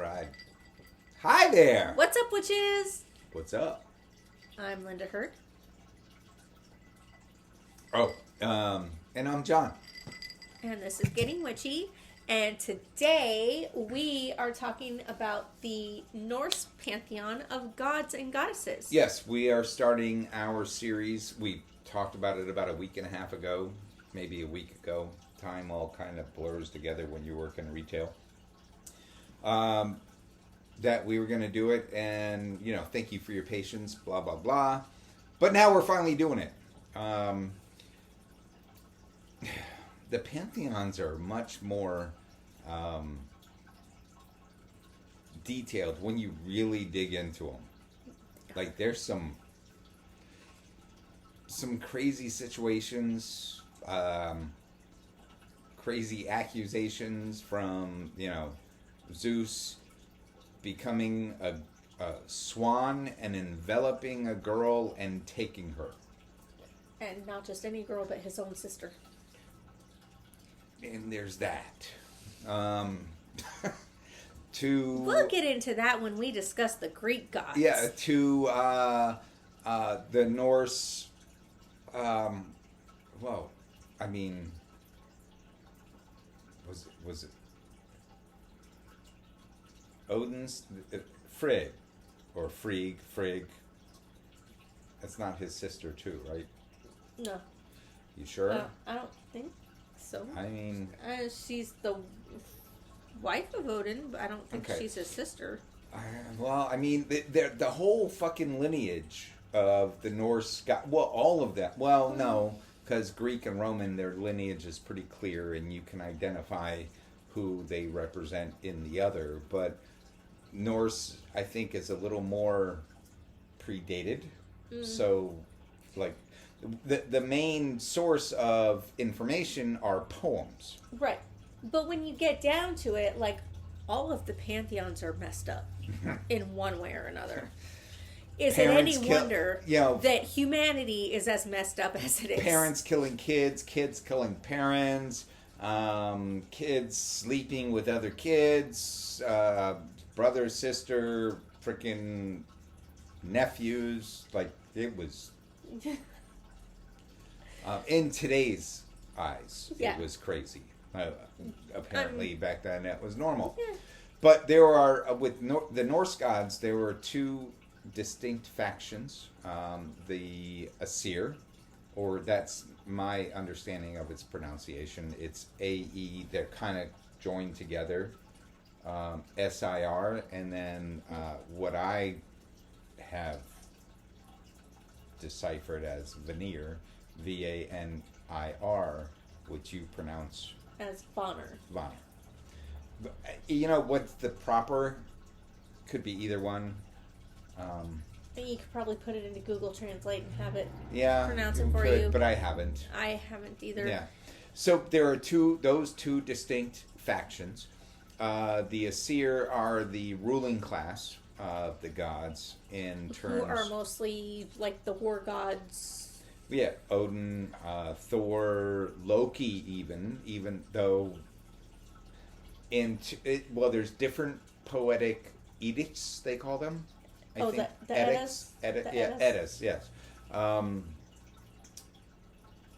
McBride. Hi there! What's up, witches? What's up? I'm Linda Hurt. Oh, and I'm John. And this is Getting Witchy. And today we are talking about the Norse pantheon of gods and goddesses. Yes, we are starting our series. We talked about it about a week and a half ago, maybe a week ago. Time all kind of blurs together when you work in retail. That we were going to do it, and, you know, thank you for your patience, blah, blah, blah. But now we're finally doing it. The pantheons are much more detailed when you really dig into them. Like, there's some crazy situations, crazy accusations from, you know, Zeus becoming a swan and enveloping a girl and taking her. And not just any girl, but his own sister. And there's that. We'll get into that when we discuss the Greek gods. Yeah, to the Norse. Well, I mean, was it Odin's Frigg or Frigg? That's not his sister too, right? No. You sure? I don't think so. I mean, she's the wife of Odin, but I don't think she's his sister. Well, I mean, the whole fucking lineage of the Norse all of that. Well, no, because Greek and Roman, their lineage is pretty clear, and you can identify who they represent in the other. But Norse, I think, is a little more predated. So, like, the main source of information are poems. Right. But when you get down to it, like, all of the pantheons are messed up in one way or another. Is it any wonder that humanity is as messed up as it is? Parents killing kids, kids killing parents, kids sleeping with other kids, brother, sister, freaking nephews. Like, it was... in today's eyes, it was crazy. Apparently, back then, that was normal. Yeah. But there are, with the Norse gods, there were two distinct factions. The Aesir, or that's my understanding of its pronunciation. It's A-E, they're kind of joined together. S-I-R, and then what I have deciphered as Vanir, V-A-N-I-R, which you pronounce as Vanir. Vanir. You know what's the proper? Could be either one. You could probably put it into Google Translate and have it pronounce it for you. But I haven't. I haven't either. Yeah. So there are those two distinct factions. The Aesir are the ruling class of the gods in terms... Who are mostly like the war gods. Yeah, Odin, Thor, Loki even though... there's different poetic edicts, they call them. I think the Eddas? Eddas, yes.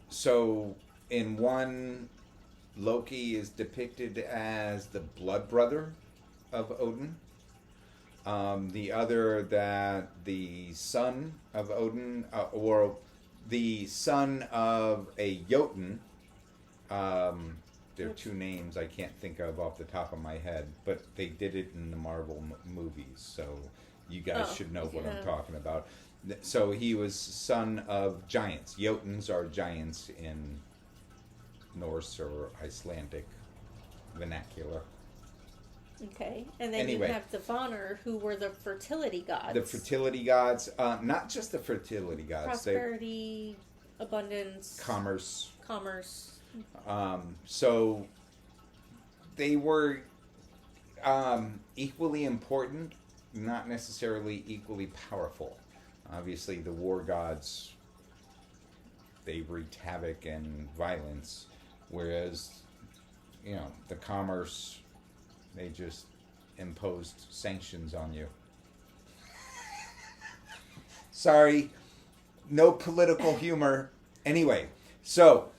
So in one... Loki is depicted as the blood brother of Odin. The other that the son of Odin, or the son of a Jotun. There are two names I can't think of off the top of my head, but they did it in the Marvel movies, so you guys should know what I'm talking about. So he was son of giants. Jotuns are giants in Norse or Icelandic vernacular. Okay, and then you have the Vanir, who were the fertility gods. The fertility gods, not just the fertility gods. Prosperity, abundance. Commerce. So they were equally important, not necessarily equally powerful. Obviously, the war gods, they wreaked havoc and violence. Whereas, you know, the commerce, they just imposed sanctions on you. Sorry, no political humor. Anyway, so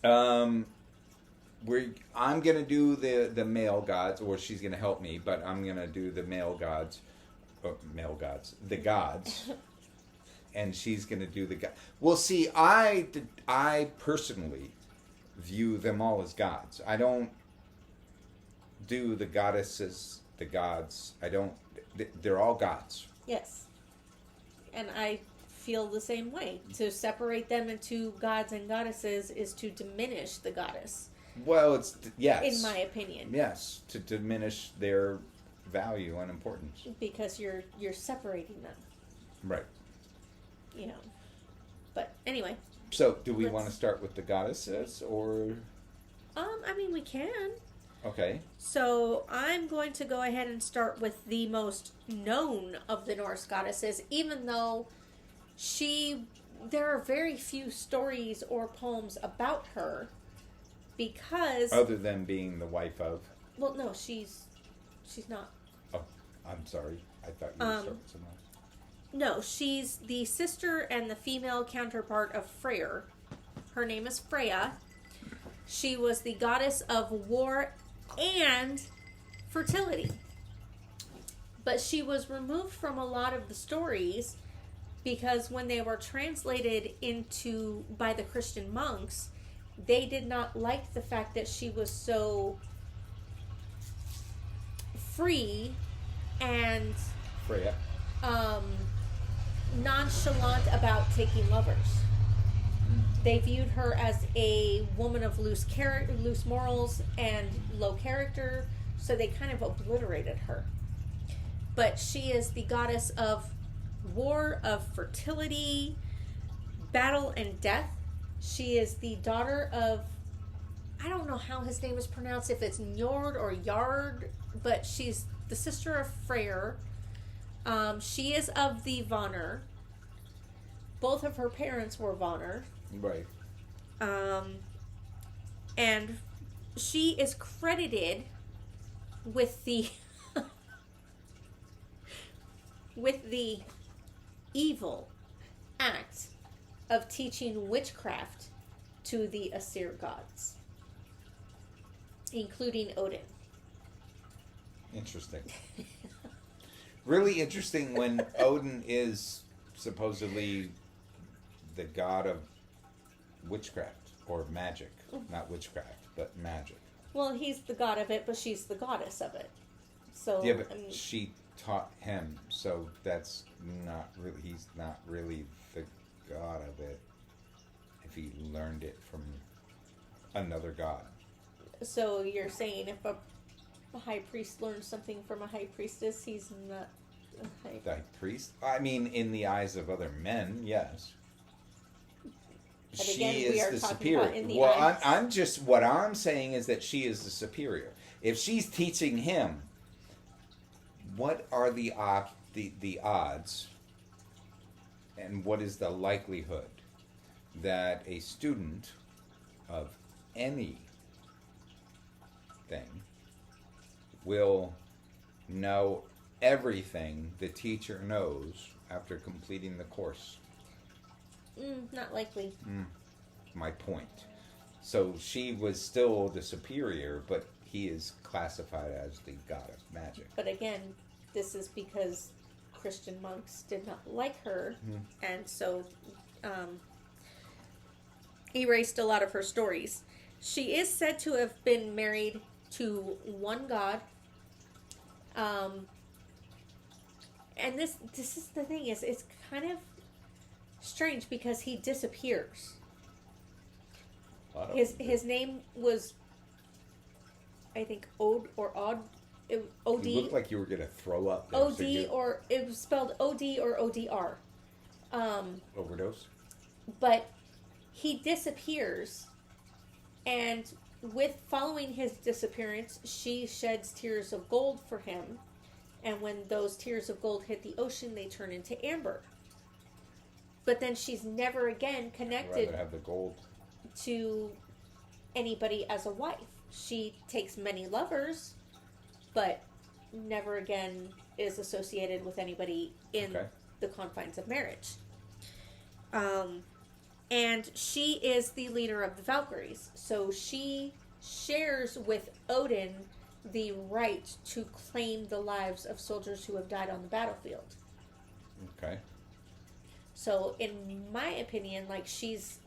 I'm gonna do the male gods, or she's gonna help me, but I'm gonna do the the gods, and she's gonna do the god. Well, see, I personally view them all as gods. I don't do the goddesses, the gods. I don't. They're all gods. Yes. And I feel the same way. To separate them into gods and goddesses is to diminish the goddess. Well, it's yes. In my opinion. Yes, to diminish their value and importance. Because you're separating them. Right. You know. But anyway. So, do we want to start with the goddesses, or? I mean, we can. Okay. So I'm going to go ahead and start with the most known of the Norse goddesses, even though there are very few stories or poems about her, because... Other than being the wife of... Well, no, she's not. Oh, I'm sorry. I thought you were starting with someone else. No, she's the sister and the female counterpart of Freyr. Her name is Freya. She was the goddess of war and fertility. But she was removed from a lot of the stories because when they were translated by the Christian monks, they did not like the fact that she was so free and Freya. Nonchalant about taking lovers. They viewed her as a woman of loose morals and low character, so they kind of obliterated her. But she is the goddess of war, of fertility, battle, and death. She is the daughter of, I don't know how his name is pronounced, if it's Njord or Yard, but she's the sister of Freyr. She is of the Vanir. Both of her parents were Vanir. Right. And she is credited with the with the evil act of teaching witchcraft to the Asir gods, including Odin. Interesting. Really interesting when Odin is supposedly the god of witchcraft or magic. Not witchcraft, but magic. Well, he's the god of it, but she's the goddess of it. So yeah, but she taught him, so that's not really. He's not really the god of it if he learned it from another god. So you're saying if a high priest learns something from a high priestess, he's not a high... The high priest? I mean, in the eyes of other men, yes. But again, she is the superior. Well, I'm just, what I'm saying is that she is the superior. If she's teaching him, what are the odds and what is the likelihood that a student of anything will know everything the teacher knows after completing the course? Not likely. My point. So she was still the superior, but he is classified as the god of magic. But again, this is because Christian monks did not like her, and so erased a lot of her stories. She is said to have been married to one god. And this is the thing, is it's kind of strange because he disappears. His name was, I think, Od. You looked like you were going to throw up. There, OD, or it was spelled OD or ODR. Overdose? But he disappears, and following his disappearance, she sheds tears of gold for him, and when those tears of gold hit the ocean, they turn into amber. But then she's never again connected I'd rather have the gold to anybody as a wife. She takes many lovers, but never again is associated with anybody in the confines of marriage. And she is the leader of the Valkyries. So she shares with Odin the right to claim the lives of soldiers who have died on the battlefield. Okay. So, in my opinion, like, she's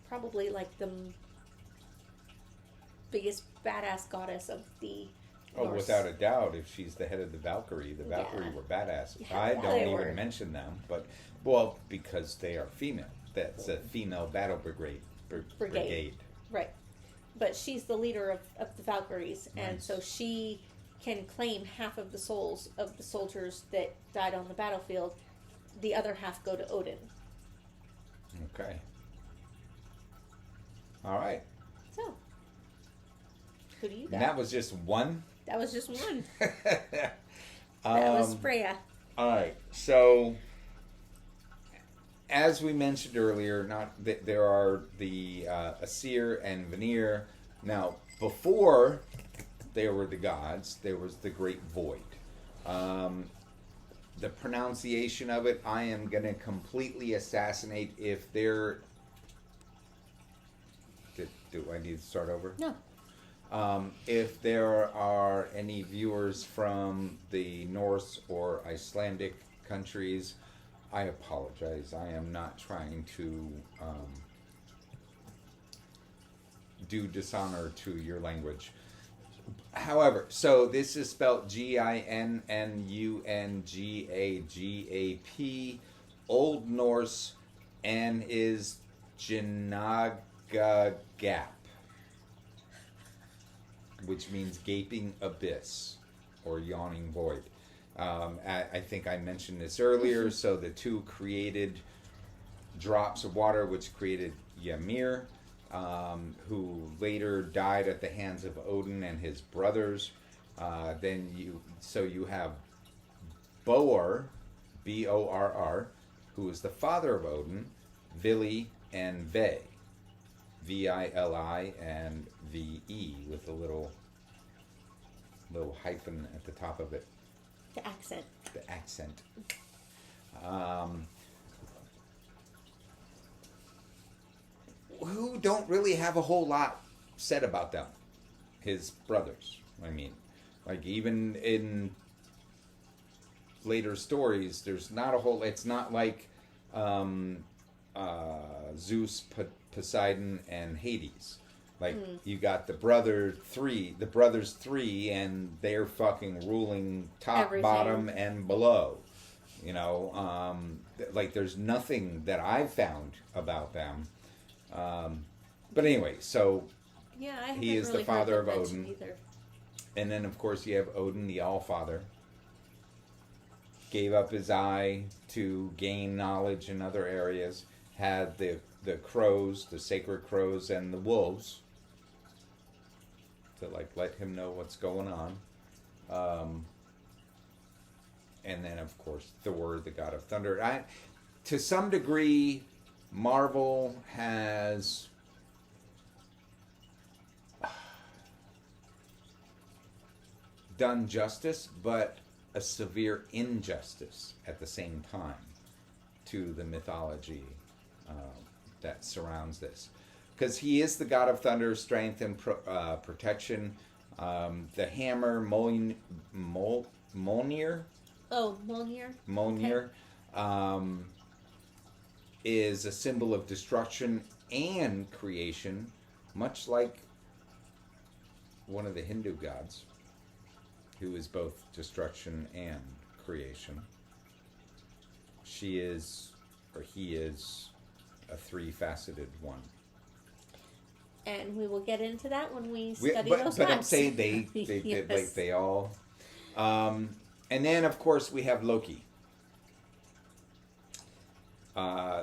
probably like the biggest badass goddess of the Norse. Without a doubt, if she's the head of the Valkyrie were badass. Yeah, I don't even mention them, but, well, because they are female. That's a female battle brigade. Right. But she's the leader of the Valkyries, nice. And so she can claim half of the souls of the soldiers that died on the battlefield. The other half go to Odin. Okay. All right. So, who do you got? And that was just one? That was just one. That was Freya. All right. So, as we mentioned earlier, there are the Aesir and Vanir. Now, before there were the gods, there was the Great Void. The pronunciation of it, I am going to completely assassinate if there... Do I need to start over? No. If there are any viewers from the Norse or Icelandic countries, I apologize. I am not trying to do dishonor to your language. However, so this is spelled Ginnungagap, Old Norse, and is Ginnungagap, which means gaping abyss or yawning void. I think I mentioned this earlier. So the two created drops of water, which created Ymir, who later died at the hands of Odin and his brothers. Then you have Borr, Borr, who is the father of Odin, Vili, and Ve, Vili and Ve, with a little hyphen at the top of it. The accent. The accent. Who don't really have a whole lot said about them. His brothers, I mean. Like, even in later stories, there's not a whole... It's not like Zeus, Poseidon, and Hades. Like, you got the brothers three, and they're fucking ruling top, everything. Bottom, and below. You know, like, there's nothing that I've found about them. But anyway, so he is really the father of Odin. Either. And then, of course, you have Odin, the Allfather. Gave up his eye to gain knowledge in other areas. Had the crows, the sacred crows, and the wolves to, like, let him know what's going on. And then, of course, Thor, the god of thunder. To some degree, Marvel has done justice, but a severe injustice at the same time to the mythology that surrounds this. Because he is the god of thunder, strength, and protection. The hammer, Mjolnir. Oh, Mjolnir. Mjolnir. Okay. Is a symbol of destruction and creation, much like one of the Hindu gods, who is both destruction and creation. She is, or he is, a three-faceted one. And we will get into that when we study those But I'm saying they yes. Like they all. And then, of course, we have Loki.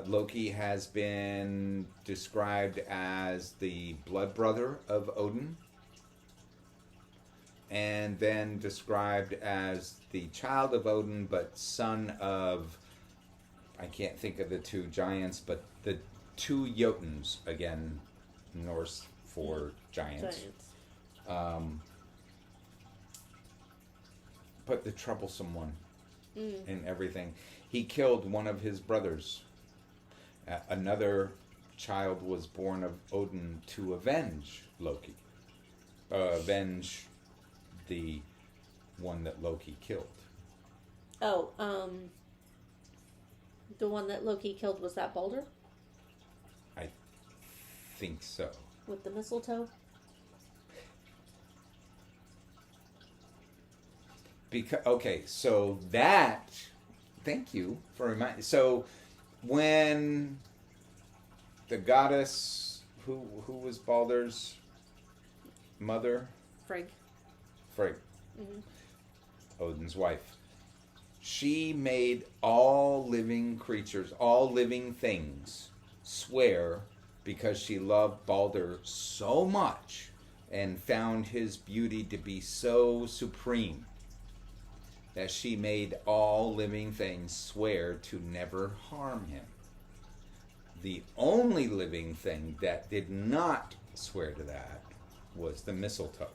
Loki has been described as the blood brother of Odin, and then described as the child of Odin, but son of, I can't think of the two giants, but the two Jotuns, again, Norse for giants. but the troublesome one in everything. He killed one of his brothers. Another child was born of Odin to avenge Loki. Avenge the one that Loki killed. Oh, the one that Loki killed, was that Balder? I think so. With the mistletoe? Okay, so that... Thank you for reminding... So, when the goddess... Who was Balder's mother? Frigg. Mm-hmm. Odin's wife. She made all living creatures, all living things, swear because she loved Balder so much and found his beauty to be so supreme that she made all living things swear to never harm him. The only living thing that did not swear to that was the mistletoe.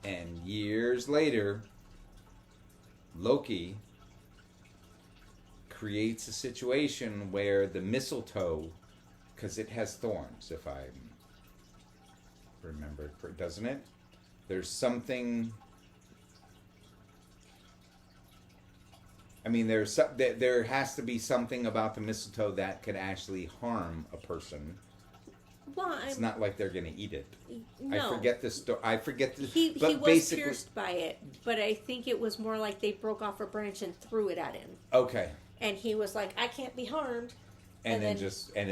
And years later, Loki creates a situation where the mistletoe, because it has thorns, if I remember, doesn't it? There's something... I mean, there has to be something about the mistletoe that could actually harm a person. Well, it's not like they're going to eat it. No. I forget the story. I forget the... He was pierced by it, but I think it was more like they broke off a branch and threw it at him. Okay. And he was like, I can't be harmed. And then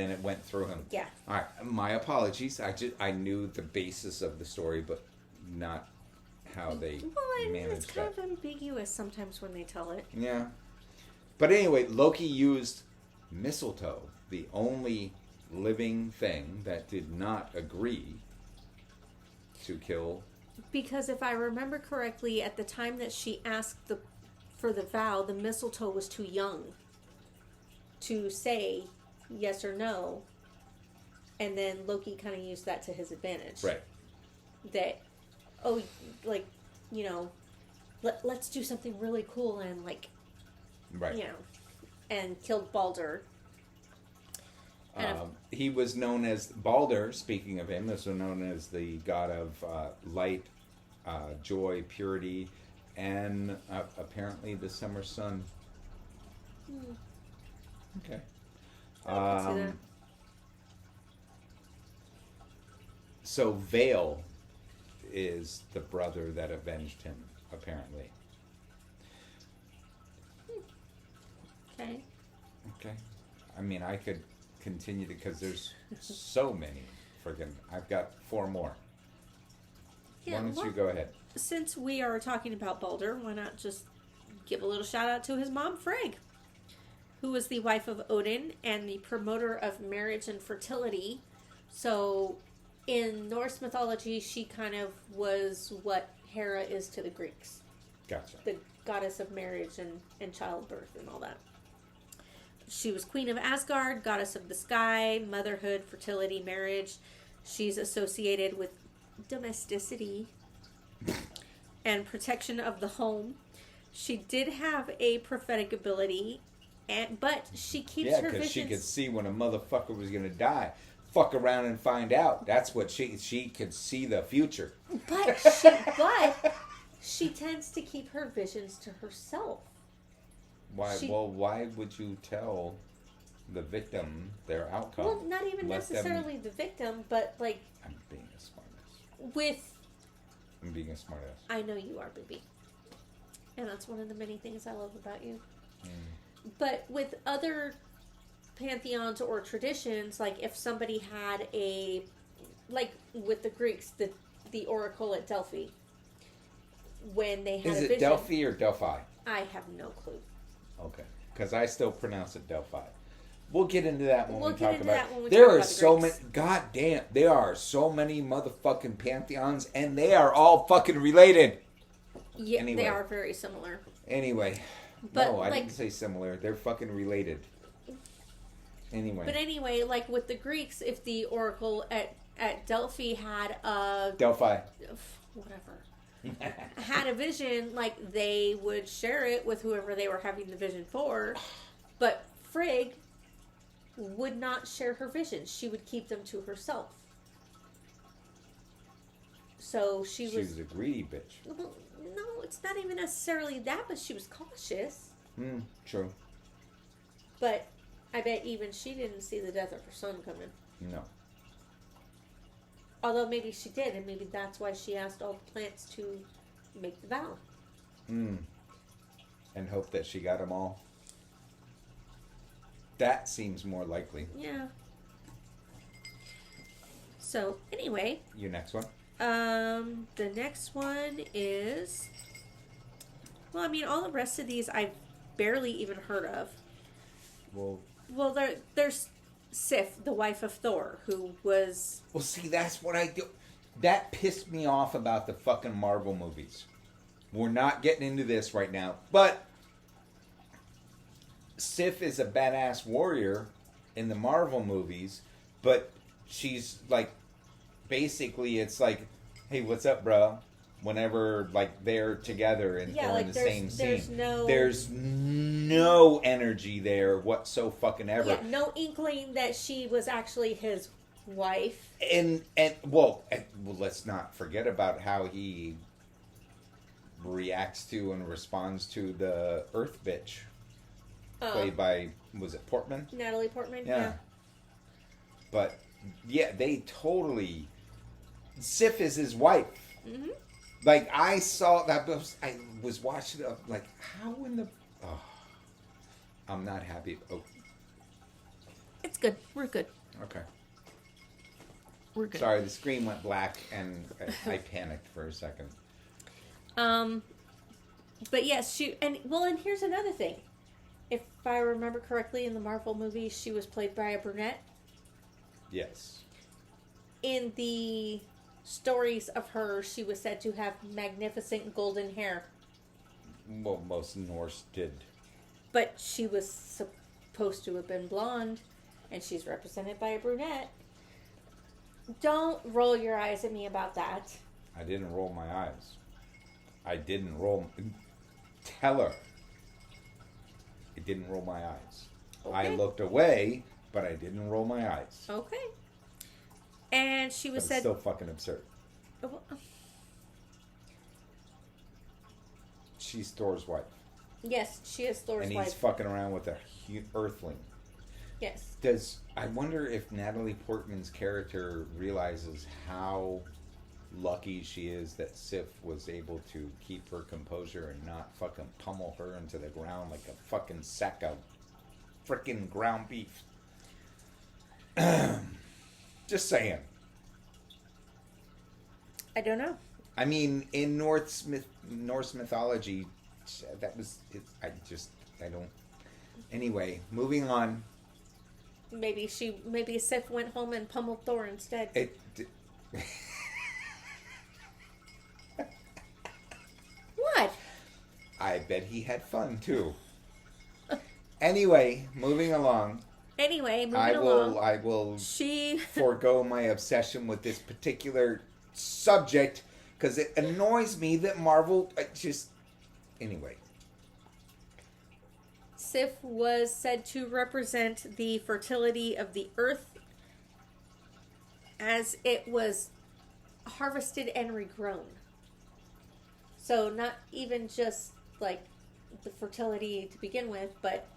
it went through him. Yeah. All right. My apologies. I knew the basis of the story, but not how they managed it's kind of ambiguous sometimes when they tell it. Yeah. But anyway, Loki used mistletoe, the only living thing that did not agree to kill. Because if I remember correctly, at the time that she asked for the vow, the mistletoe was too young to say yes or no. And then Loki kind of used that to his advantage. Right. That, let's do something really cool and right. And killed Balder. He was known as Balder, speaking of him, was known as the god of light, joy, purity, and apparently the summer sun. Okay. I can see that. So Vale is the brother that avenged him, apparently. Okay. Okay. I mean, I could continue because there's so many friggin'... I've got 4 more. Yeah, why don't you go ahead? Since we are talking about Balder, why not just give a little shout out to his mom, Frigg, who was the wife of Odin and the promoter of marriage and fertility. So in Norse mythology, she kind of was what Hera is to the Greeks. Gotcha. The goddess of marriage and childbirth and all that. She was queen of Asgard, goddess of the sky, motherhood, fertility, marriage. She's associated with domesticity and protection of the home. She did have a prophetic ability, but she keeps her visions... Yeah, because she could see when a motherfucker was going to die. Fuck around and find out. That's what she could see the future. But she tends to keep her visions to herself. Why? Why would you tell the victim their outcome? Well, not even necessarily the victim, but like... I'm being a smartass. I'm being a smartass. I know you are, baby. And that's one of the many things I love about you. But with other pantheons or traditions, like if somebody had like with the Greeks, the oracle at Delphi, when they had a vision... Is it Delphi or Delphi? I have no clue. Okay, because I still pronounce it Delphi. We'll get into that when we talk about it. There are so many. Goddamn, there are so many motherfucking pantheons, and they are all fucking related. Yeah, anyway. They are very similar. Anyway, but no, I didn't say similar. They're fucking related. Anyway. But anyway, like with the Greeks, if the oracle at Delphi had a... Delphi. Whatever. had a vision, like, they would share it with whoever they were having the vision for, but Frigg would not share her visions. She would keep them to herself. So she was a greedy bitch. Well, no, it's not even necessarily that, but she was cautious. True. But I bet even she didn't see the death of her son coming. No. Although maybe she did, and maybe that's why she asked all the plants to make the vow. And hope that she got them all. That seems more likely. Yeah. So, anyway. Your next one? The next one is... Well, I mean, all the rest of these I've barely even heard of. Well, there's Sif, the wife of Thor, who was... Well, see, that's what I do. That pissed me off about the fucking Marvel movies. We're not getting into this right now, but Sif is a badass warrior in the Marvel movies, but she's like, basically, it's like, hey, what's up, bro? Whenever, like, they're together and or in the same scene. There's no energy there whatsoever. Yeah, no inkling that she was actually his wife. And let's not forget about how he reacts to and responds to the Earth bitch. Played by, was it Portman? Natalie Portman, yeah. But, yeah, they totally... Sif is his wife. Mm-hmm. Like, I saw that, I was watching it, like, how in the... Oh, I'm not happy. Oh. It's good. We're good. Okay. We're good. Sorry, the screen went black, and I panicked for a second. But yes, and here's another thing. If I remember correctly, in the Marvel movies, she was played by a brunette. Yes. In the stories of her, she was said to have magnificent golden hair. Well, most Norse did. But she was supposed to have been blonde, and she's represented by a brunette. Don't roll your eyes at me about that. I didn't roll my eyes. I didn't roll... Tell her. I didn't roll my eyes. Okay. I looked away, but I didn't roll my eyes. Okay. And she was said... It's still fucking absurd. She's Thor's wife. Yes, she is Thor's wife. And he's fucking around with a earthling. Yes. I wonder if Natalie Portman's character realizes how lucky she is that Sif was able to keep her composure and not fucking pummel her into the ground like a fucking sack of frickin' ground beef. Just saying. I don't know. I mean, in Norse mythology, that was... I don't... Anyway, moving on. Maybe Sif went home and pummeled Thor instead. What? I bet he had fun, too. Anyway, moving along. I will forego my obsession with this particular subject because it annoys me that Marvel anyway. Sif was said to represent the fertility of the earth as it was harvested and regrown. So not even just like the fertility to begin with, but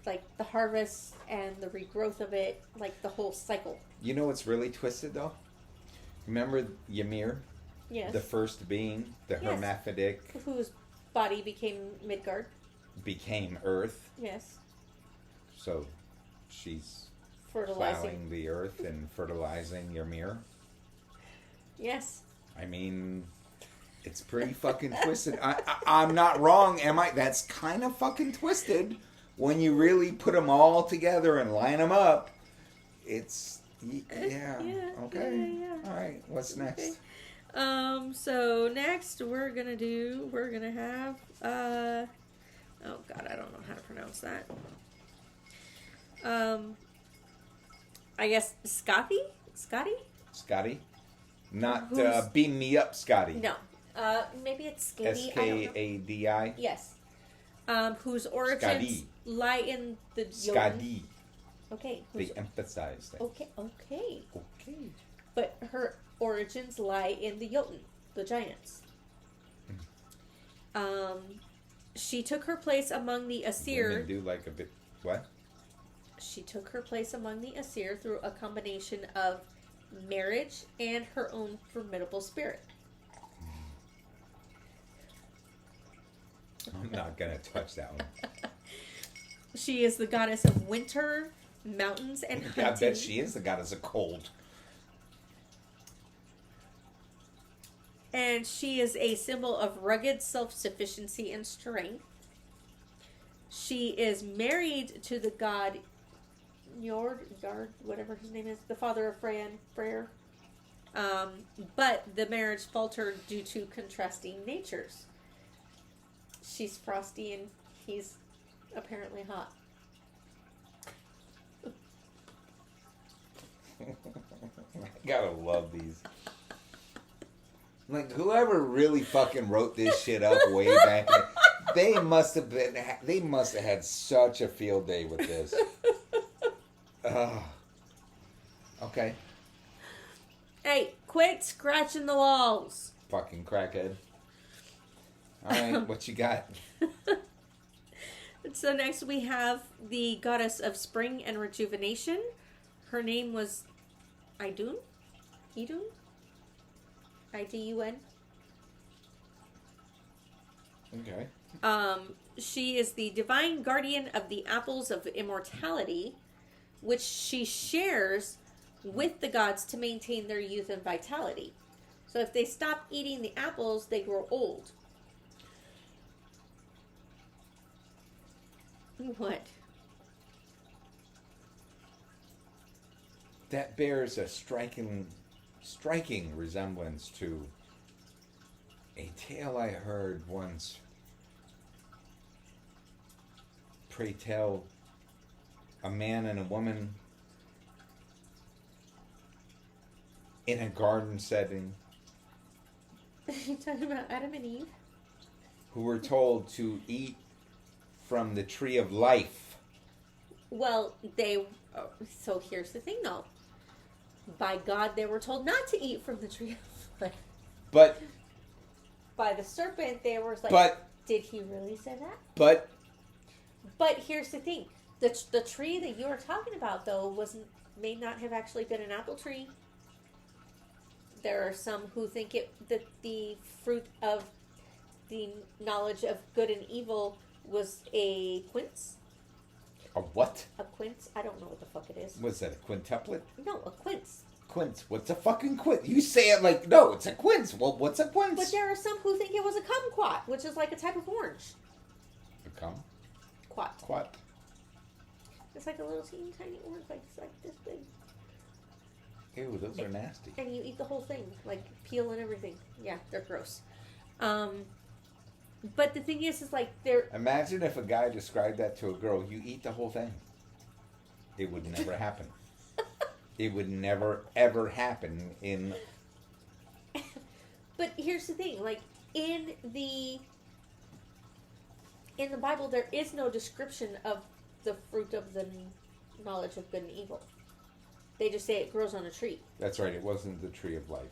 like the harvest and the regrowth of it, like the whole cycle. You know what's really twisted though? Remember Ymir? Yes. The first being, the hermaphroditic. Whose body became Midgard. Became Earth. Yes. So she's fertilizing plowing the earth and fertilizing Ymir. Yes. I mean, it's pretty fucking twisted. I'm not wrong, am I? That's kind of fucking twisted when you really put them all together and line them up. It's okay. All right. What's next? So next we're gonna have oh god, I don't know how to pronounce that. I guess Scotty? Not beam me up, Scotty. No. Maybe it's Skadi. Skadi. Yes. Whose origins Skadi. lie in the Skadi. Okay. They emphasize that. Okay. But her origins lie in the Jotun, the giants. She took her place among the Asir. Women do like a bit. What? She took her place among the Asir through a combination of marriage and her own formidable spirit. I'm not gonna touch that one. She is the goddess of winter, mountains, and hunting. I bet she is the goddess of cold. And she is a symbol of rugged self-sufficiency and strength. She is married to the god Njord, whatever his name is, the father of Freyr. But the marriage faltered due to contrasting natures. She's frosty and he's apparently hot. I gotta love these. Like, whoever really fucking wrote this shit up way back, they must have had such a field day with this. Okay. Hey, quit scratching the walls. Fucking crackhead. Alright, what you got? So next we have the goddess of spring and rejuvenation. Her name was Idun? Idun? I-D-U-N? Okay. She is the divine guardian of the apples of immortality, which she shares with the gods to maintain their youth and vitality. So if they stop eating the apples, they grow old. What? That bears a striking resemblance to a tale I heard once. Pray tell, a man and a woman in a garden setting. Are you talking about Adam and Eve? Who were told to eat from the tree of life. Well, so here's the thing though. By God, they were told not to eat from the tree of life. But by the serpent, they were like, did he really say that? But here's the thing. The tree that you are talking about, though, may not have actually been an apple tree. There are some who think that the fruit of the knowledge of good and evil was a quince. A what? A quince? I don't know what the fuck it is. What's that, a quintuplet? No, a quince. Quince? What's a fucking quince? You say it like, no, it's a quince. Well, what's a quince? But there are some who think it was a kumquat, which is like a type of orange. A cum? Quat. Quat. It's like a little teeny tiny orange, like this big. Ew, those are nasty. And you eat the whole thing, like peel and everything. Yeah, they're gross. But the thing is like they're... Imagine if a guy described that to a girl, you eat the whole thing. It would never happen. It would never, ever happen in... But here's the thing, like, in the Bible, there is no description of the fruit of the knowledge of good and evil. They just say it grows on a tree. That's right, it wasn't the tree of life.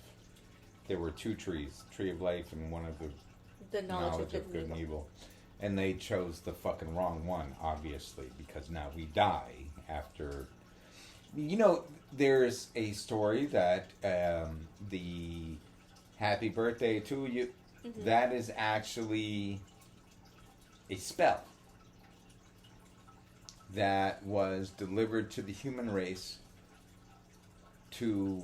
There were two trees, tree of life and one of the knowledge of good and evil. And they chose the fucking wrong one, obviously, because now we die after... You know, there's a story that the happy birthday to you, that is actually a spell that was delivered to the human race to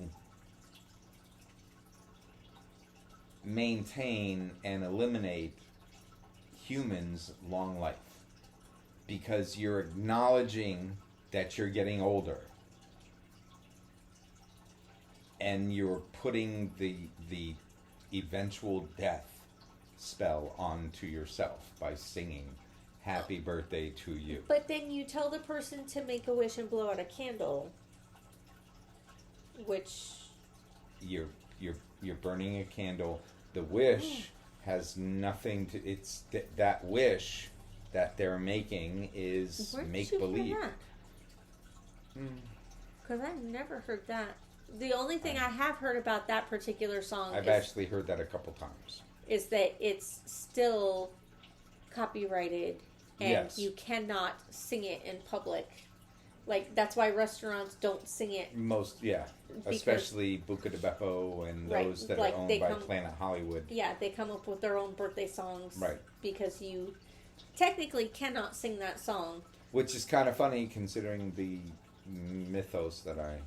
maintain and eliminate humans' long life, because you're acknowledging that you're getting older and you're putting the eventual death spell onto yourself by singing happy birthday to you. But then you tell the person to make a wish and blow out a candle, which you're burning a candle The wish has nothing to. It's that wish that they're making is make believe. Because I've never heard that. The only thing I have heard about that particular song I've actually heard that a couple times. Is that it's still copyrighted and you cannot sing it in public. Like, that's why restaurants don't sing it. Especially Buca de Beppo and those that are owned by Planet Hollywood. Yeah, they come up with their own birthday songs. Right. Because you technically cannot sing that song. Which is kind of funny considering the mythos that I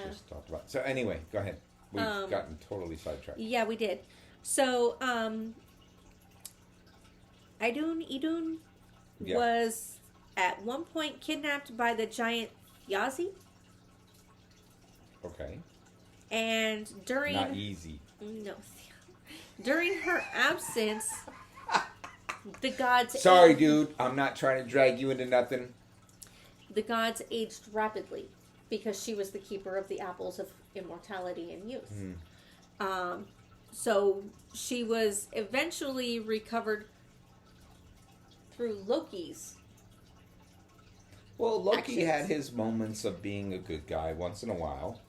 just talked about. So anyway, go ahead. We've gotten totally sidetracked. Yeah, we did. So, Idun was at one point kidnapped by the giant Yazi. Okay. And during... Not easy. No. During her absence, the gods... Sorry, dude. I'm not trying to drag you into nothing. The gods aged rapidly because she was the keeper of the apples of immortality and youth. So she was eventually recovered through Loki's. Well, Loki had his moments of being a good guy once in a while.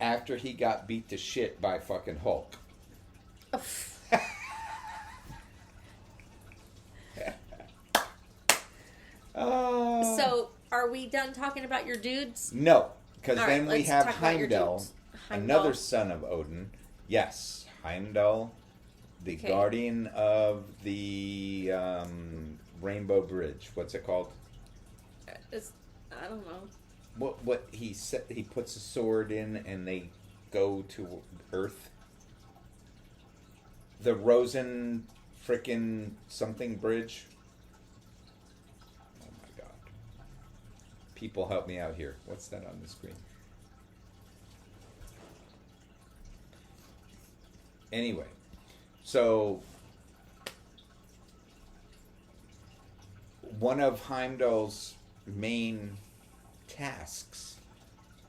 After he got beat to shit by fucking Hulk. So, are we done talking about your dudes? No, because then we have Heimdall, another son of Odin. Yes, Heimdall, the guardian of the Rainbow Bridge. What's it called? I don't know. What he said? He puts a sword in, and they go to Earth. The Rosen frickin' something bridge. Oh my god! People, help me out here. What's that on the screen? Anyway, so one of Heimdall's main tasks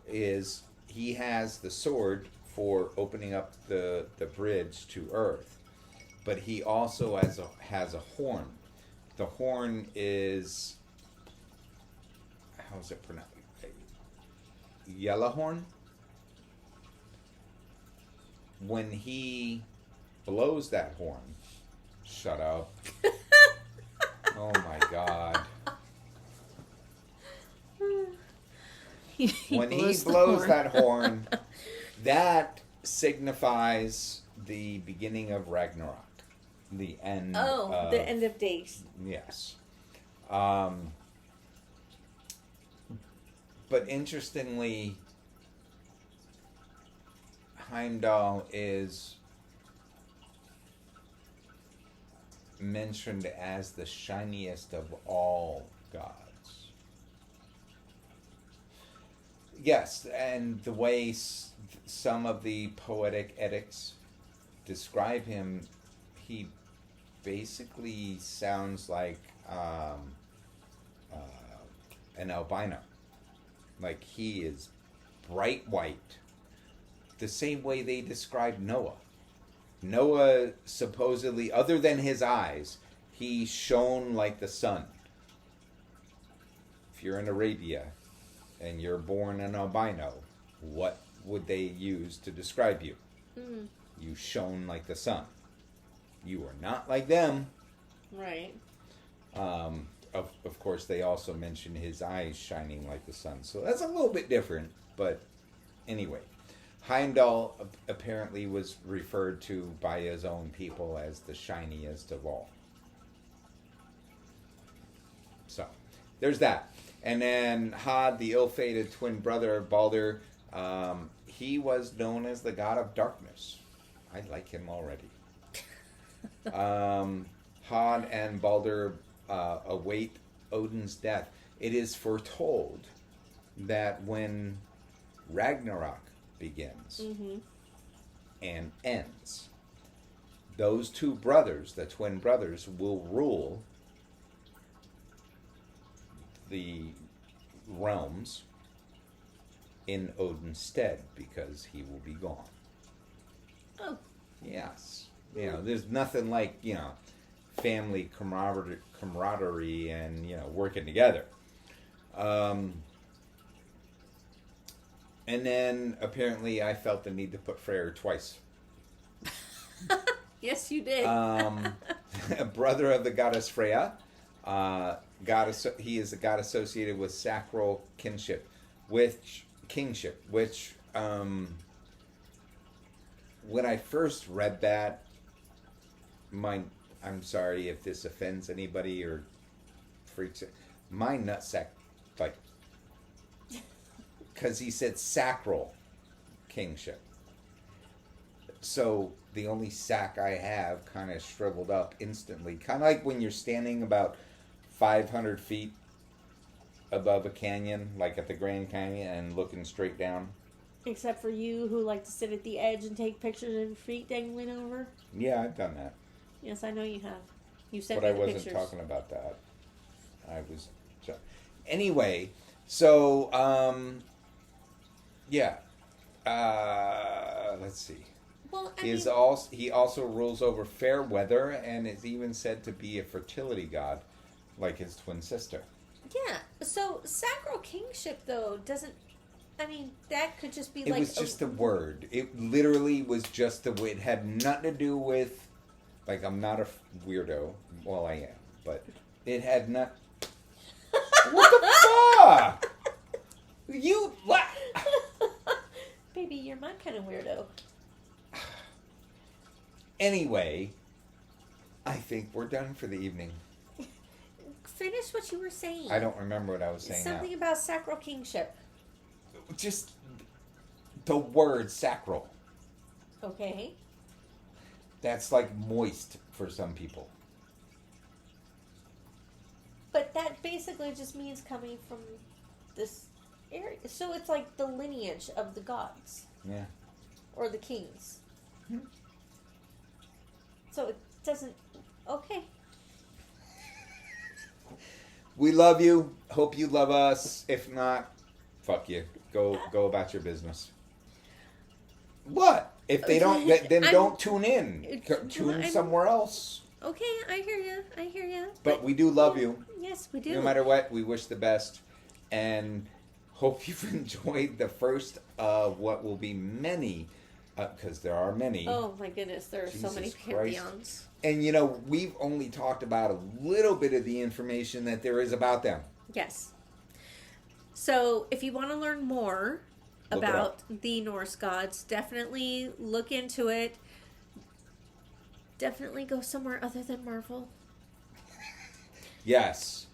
is he has the sword for opening up the bridge to Earth, but he also has a horn. The horn is, how is it pronounced? Yellowhorn. When he blows that horn, shut up. Oh my god. When he blows that horn, that signifies the beginning of Ragnarok. The end the end of days. Yes. But interestingly, Heimdall is mentioned as the shiniest of all gods. Yes, and the way some of the poetic edicts describe him, he basically sounds like an albino. Like, he is bright white. The same way they describe Noah. Noah supposedly, other than his eyes, he shone like the sun. If you're in Arabia and you're born an albino, what would they use to describe you? You shone like the sun. You are not like them. Right. Of course, they also mention his eyes shining like the sun. So that's a little bit different. But anyway, Heimdall apparently was referred to by his own people as the shiniest of all. So there's that. And then Hod, the ill-fated twin brother of Balder, he was known as the god of darkness. I like him already. Hod and Balder await Odin's death. It is foretold that when Ragnarok begins and ends, those two brothers, the twin brothers, will rule the realms in Odin's stead because he will be gone. Oh. Yes. There's nothing like, family camaraderie and, working together. And then apparently I felt the need to put Freyr twice. Yes, you did. A brother of the goddess Freya. He is a god associated with sacral kingship, which when I first read that, I'm sorry if this offends anybody or freaks it. My nutsack, because he said sacral kingship. So the only sack I have kind of shriveled up instantly. Kind of like when you're standing about 500 feet above a canyon, like at the Grand Canyon, and looking straight down. Except for you who like to sit at the edge and take pictures of your feet dangling over. Yeah, I've done that. Yes, I know you have. You sent me the pictures. But I wasn't talking about that. Anyway, so, yeah. Let's see. Well, he also rules over fair weather and is even said to be a fertility god, like his twin sister. Yeah. So sacral kingship, though, doesn't. I mean, that could just be It was just a word. It literally was just the word. It had nothing to do with, I'm not a weirdo. Well, I am, but it had not. What the fuck? You Baby, you're my kind of weirdo. Anyway, I think we're done for the evening. Finish what you were saying. I don't remember what I was saying. Something about sacral kingship. Just the word sacral. Okay. That's like moist for some people. But that basically just means coming from this area. So it's like the lineage of the gods. Yeah. Or the kings. So it doesn't... Okay. We love you. Hope you love us. If not, fuck you. Go about your business. What? If they don't, then don't tune in. Tune somewhere else. Okay, I hear you. But we do love you. Yes, we do. No matter what, we wish the best. And hope you've enjoyed the first of what will be many, because there are many. Oh my goodness, there are so many pantheons. And we've only talked about a little bit of the information that there is about them. Yes. So if you want to learn more about the Norse gods, definitely look into it. Definitely go somewhere other than Marvel. Yes.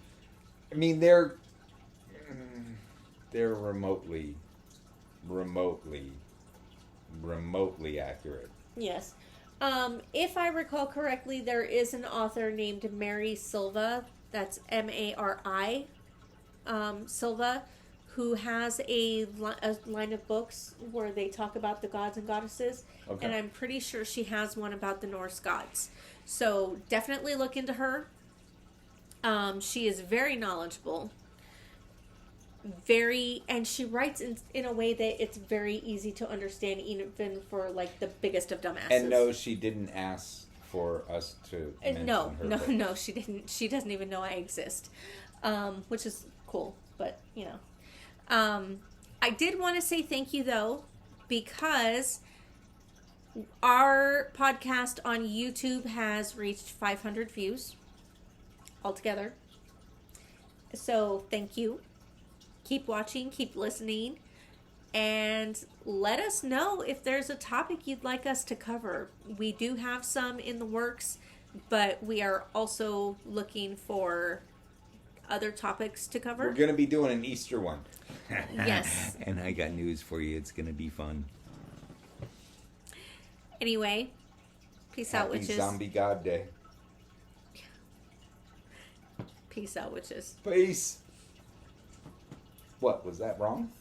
I mean, they're remotely accurate. Yes. If I recall correctly, there is an author named Mary Silva, that's Mari, Silva, who has a line of books where they talk about the gods and goddesses. Okay. And I'm pretty sure she has one about the Norse gods. So definitely look into her. She is very knowledgeable. And she writes in a way that it's very easy to understand, even for the biggest of dumbasses. And no, she didn't ask for us to mention her. No, she didn't. She doesn't even know I exist, which is cool. But I did want to say thank you though, because our podcast on YouTube has reached 500 views altogether. So thank you. Keep watching, keep listening, and let us know if there's a topic you'd like us to cover. We do have some in the works, but we are also looking for other topics to cover. We're going to be doing an Easter one. Yes. And I got news for you. It's going to be fun. Anyway, peace out, witches. Happy Zombie God Day. Peace out, witches. Peace. What, was that wrong?